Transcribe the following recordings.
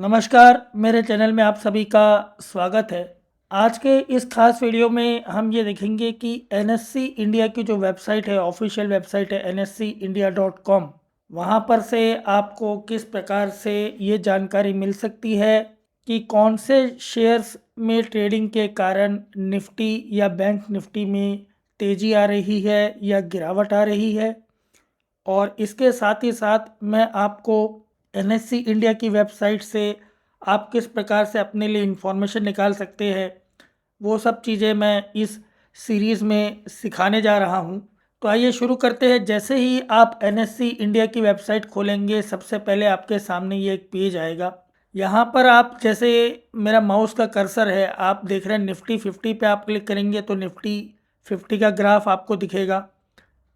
नमस्कार, मेरे चैनल में आप सभी का स्वागत है। आज के इस खास वीडियो में हम ये देखेंगे कि एनएससी इंडिया की जो वेबसाइट है, ऑफिशियल वेबसाइट है nscindia.com, वहाँ पर से आपको किस प्रकार से ये जानकारी मिल सकती है कि कौन से शेयर्स में ट्रेडिंग के कारण निफ्टी या बैंक निफ्टी में तेज़ी आ रही है या गिरावट आ रही है। और इसके साथ ही साथ मैं आपको एनएससी इंडिया की वेबसाइट से आप किस प्रकार से अपने लिए इंफॉर्मेशन निकाल सकते हैं, वो सब चीज़ें मैं इस सीरीज़ में सिखाने जा रहा हूँ। तो आइए शुरू करते हैं। जैसे ही आप एनएससी इंडिया की वेबसाइट खोलेंगे, सबसे पहले आपके सामने ये एक पेज आएगा। यहाँ पर आप जैसे मेरा माउस का कर्सर है, आप देख रहे हैं निफ्टी 50 पे आप क्लिक करेंगे तो निफ्टी 50 का ग्राफ आपको दिखेगा।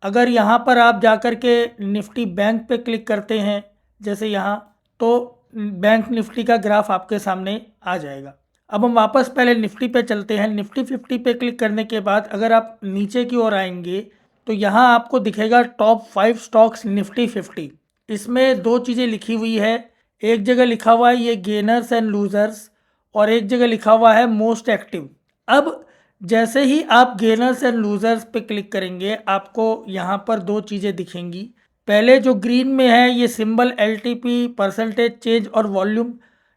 अगर यहाँ पर आप जाकर के निफ्टी बैंक पे क्लिक करते हैं जैसे यहाँ, तो बैंक निफ्टी का ग्राफ आपके सामने आ जाएगा। अब हम वापस पहले निफ्टी पे चलते हैं। निफ्टी 50 पे क्लिक करने के बाद अगर आप नीचे की ओर आएंगे तो यहाँ आपको दिखेगा टॉप 5 स्टॉक्स निफ्टी 50। इसमें दो चीज़ें लिखी हुई है। एक जगह लिखा हुआ है ये गेनर्स एंड लूजर्स, और एक जगह लिखा हुआ है मोस्ट एक्टिव। अब जैसे ही आप गेनर्स एंड लूजर्स पे क्लिक करेंगे, आपको यहाँ पर दो चीज़ें दिखेंगी। पहले जो ग्रीन में है ये सिंबल एलटीपी, परसेंटेज चेंज और वॉल्यूम,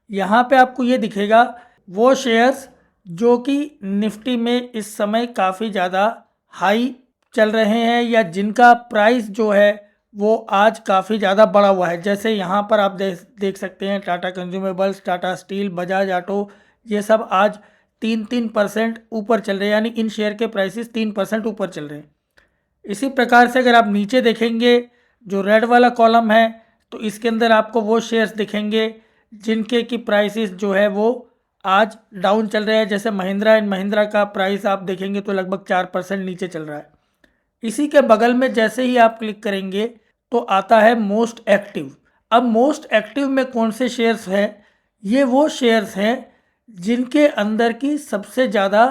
यहाँ पे आपको ये दिखेगा वो शेयर्स जो कि निफ्टी में इस समय काफ़ी ज़्यादा हाई चल रहे हैं या जिनका प्राइस जो है वो आज काफ़ी ज़्यादा बढ़ा हुआ है। जैसे यहाँ पर आप देख सकते हैं Tata consumables, Tata steel, Bajaj auto, ये सब आज 3% ऊपर चल रहे हैं, यानी इन शेयर के प्राइसेस 3% ऊपर चल रहे हैं। इसी प्रकार से अगर आप नीचे देखेंगे जो रेड वाला कॉलम है, तो इसके अंदर आपको वो शेयर्स दिखेंगे जिनके की प्राइसेस जो है वो आज डाउन चल रहे हैं। जैसे महिंद्रा एंड महिंद्रा का प्राइस आप देखेंगे तो लगभग 4% नीचे चल रहा है। इसी के बगल में जैसे ही आप क्लिक करेंगे तो आता है मोस्ट एक्टिव। अब मोस्ट एक्टिव में कौन से शेयर्स हैं? ये वो शेयर्स हैं जिनके अंदर की सबसे ज़्यादा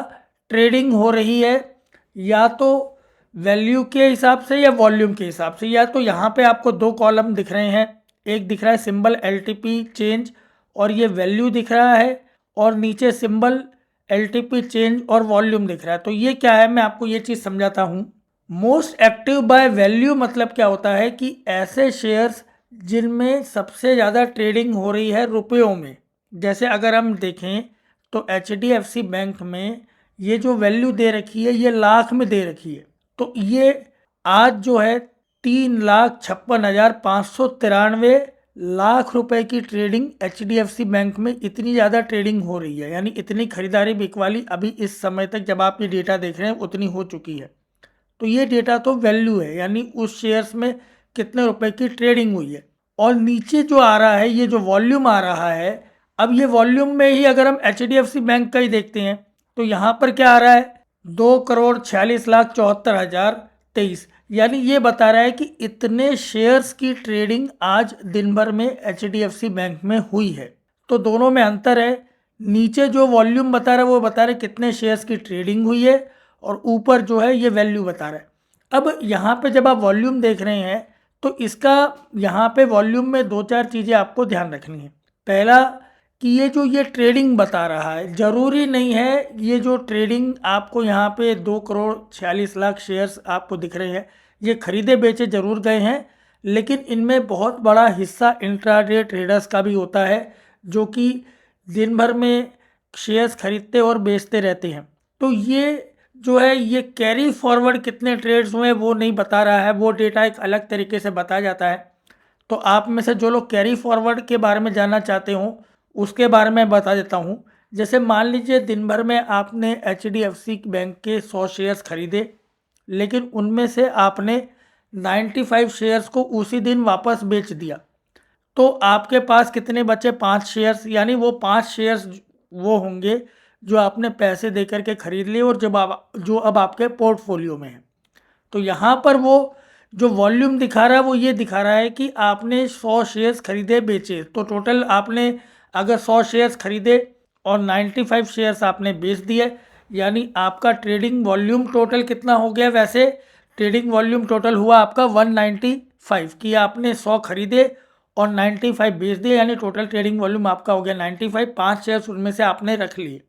ट्रेडिंग हो रही है, या तो वैल्यू के हिसाब से या वॉल्यूम के हिसाब से। या तो यहाँ पे आपको दो कॉलम दिख रहे हैं, एक दिख रहा है सिंबल एलटीपी चेंज और ये वैल्यू दिख रहा है, और नीचे सिंबल एलटीपी चेंज और वॉल्यूम दिख रहा है। तो ये क्या है, मैं आपको ये चीज़ समझाता हूँ। मोस्ट एक्टिव बाय वैल्यू मतलब क्या होता है कि ऐसे शेयर्स जिनमें सबसे ज़्यादा ट्रेडिंग हो रही है रुपयों में। जैसे अगर हम देखें तो एचडीएफसी बैंक में ये जो वैल्यू दे रखी है ये लाख में दे रखी है। तो ये आज जो है 3,56,593 लाख रुपए की ट्रेडिंग एचडीएफसी बैंक में, इतनी ज़्यादा ट्रेडिंग हो रही है, यानी इतनी खरीदारी बिकवाली अभी इस समय तक जब आप ये डेटा देख रहे हैं उतनी हो चुकी है। तो ये डेटा तो वैल्यू है, यानी उस शेयर्स में कितने रुपए की ट्रेडिंग हुई है। और नीचे जो आ रहा है ये जो वॉल्यूम आ रहा है, अब ये वॉल्यूम में ही अगर हम एचडीएफसी बैंक का ही देखते हैं तो यहाँ पर क्या आ रहा है 2,46,74,023, यानी ये बता रहा है कि इतने शेयर्स की ट्रेडिंग आज दिन भर में एचडीएफसी बैंक में हुई है। तो दोनों में अंतर है। नीचे जो वॉल्यूम बता रहा है वो बता रहा है कितने शेयर्स की ट्रेडिंग हुई है, और ऊपर जो है ये वैल्यू बता रहा है। अब यहाँ पे जब आप वॉल्यूम देख रहे हैं तो इसका यहाँ पे वॉल्यूम में दो चार चीज़ें आपको ध्यान रखनी है। पहला कि ये जो ये ट्रेडिंग बता रहा है, ज़रूरी नहीं है ये जो ट्रेडिंग आपको यहाँ पे 2,46,00,000 शेयर्स आपको दिख रहे हैं ये खरीदे बेचे ज़रूर गए हैं, लेकिन इनमें बहुत बड़ा हिस्सा इंट्राडे ट्रेडर्स का भी होता है जो कि दिन भर में शेयर्स खरीदते और बेचते रहते हैं। तो ये जो है ये कैरी फॉरवर्ड कितने ट्रेड्स हुए वो नहीं बता रहा है, वो डेटा एक अलग तरीके से बताया जाता है। तो आप में से जो लोग कैरी फॉरवर्ड के बारे में जानना चाहते हो उसके बारे में बता देता हूँ। जैसे मान लीजिए दिन भर में आपने एचडीएफसी बैंक के 100 शेयर्स खरीदे, लेकिन उनमें से आपने 95 शेयर्स को उसी दिन वापस बेच दिया, तो आपके पास कितने बचे? 5 शेयर्स, यानी वो 5 शेयर्स वो होंगे जो आपने पैसे दे करके खरीद लिए और जो अब आपके पोर्टफोलियो में है। तो यहाँ पर वो जो वॉल्यूम दिखा रहा है वो ये दिखा रहा है कि आपने 100 शेयर्स खरीदे बेचे, तो टोटल आपने अगर 100 शेयर्स खरीदे और 95 शेयर्स आपने बेच दिए, यानी आपका ट्रेडिंग वॉल्यूम टोटल कितना हो गया? वैसे ट्रेडिंग वॉल्यूम टोटल हुआ आपका 195, कि आपने 100 खरीदे और 95 बेच दिए, यानी टोटल ट्रेडिंग वॉल्यूम आपका हो गया 95, 5 शेयर्स उनमें से आपने रख लिए,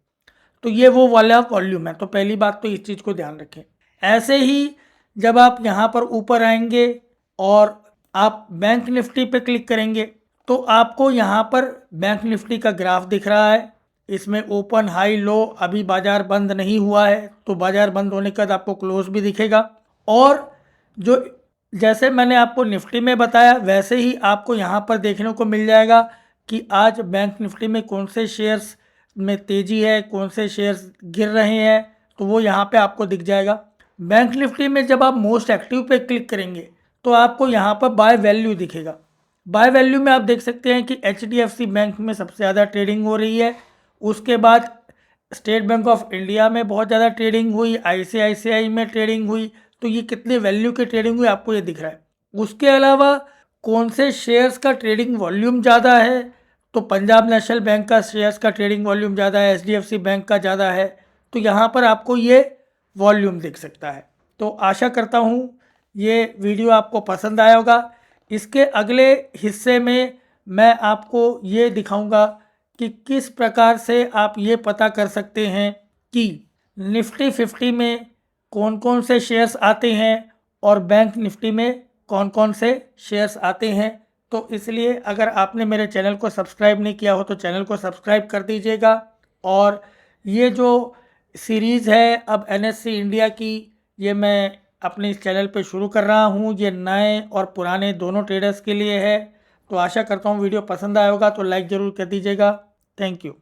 तो ये वो वाला वॉल्यूम है। तो पहली बात तो इस चीज़ को ध्यान रखें। ऐसे ही जब आप यहाँ पर ऊपर आएंगे और आप बैंक निफ्टी पे क्लिक करेंगे तो आपको यहाँ पर बैंक निफ्टी का ग्राफ दिख रहा है। इसमें ओपन हाई लो, अभी बाजार बंद नहीं हुआ है, तो बाजार बंद होने के बाद आपको क्लोज भी दिखेगा। और जो जैसे मैंने आपको निफ्टी में बताया वैसे ही आपको यहाँ पर देखने को मिल जाएगा कि आज बैंक निफ्टी में कौन से शेयर्स में तेज़ी है, कौन से शेयर्स गिर रहे हैं, तो वो यहाँ पे आपको दिख जाएगा। बैंक निफ्टी में जब आप मोस्ट एक्टिव पे क्लिक करेंगे तो आपको यहाँ पर बाय वैल्यू दिखेगा। बाय वैल्यू में आप देख सकते हैं कि HDFC बैंक में सबसे ज़्यादा ट्रेडिंग हो रही है, उसके बाद स्टेट बैंक ऑफ इंडिया में बहुत ज़्यादा ट्रेडिंग हुई, ICICI में ट्रेडिंग हुई। तो ये कितने वैल्यू की ट्रेडिंग हुई आपको ये दिख रहा है। उसके अलावा कौन से शेयर्स का ट्रेडिंग वॉल्यूम ज़्यादा है, तो पंजाब नेशनल बैंक का शेयर्स का ट्रेडिंग वॉल्यूम ज़्यादा है, HDFC बैंक का ज़्यादा है, तो यहाँ पर आपको ये वॉल्यूम दिख सकता है। तो आशा करता हूँ ये वीडियो आपको पसंद आया होगा। इसके अगले हिस्से में मैं आपको ये दिखाऊंगा कि किस प्रकार से आप ये पता कर सकते हैं कि निफ्टी 50 में कौन कौन से शेयर्स आते हैं और बैंक निफ्टी में कौन कौन से शेयर्स आते हैं। तो इसलिए अगर आपने मेरे चैनल को सब्सक्राइब नहीं किया हो तो चैनल को सब्सक्राइब कर दीजिएगा। और ये जो सीरीज़ है अब NSE इंडिया की, ये मैं अपने इस चैनल पे शुरू कर रहा हूँ। ये नए और पुराने दोनों ट्रेडर्स के लिए है। तो आशा करता हूँ वीडियो पसंद आया होगा, तो लाइक ज़रूर कर दीजिएगा। Thank you.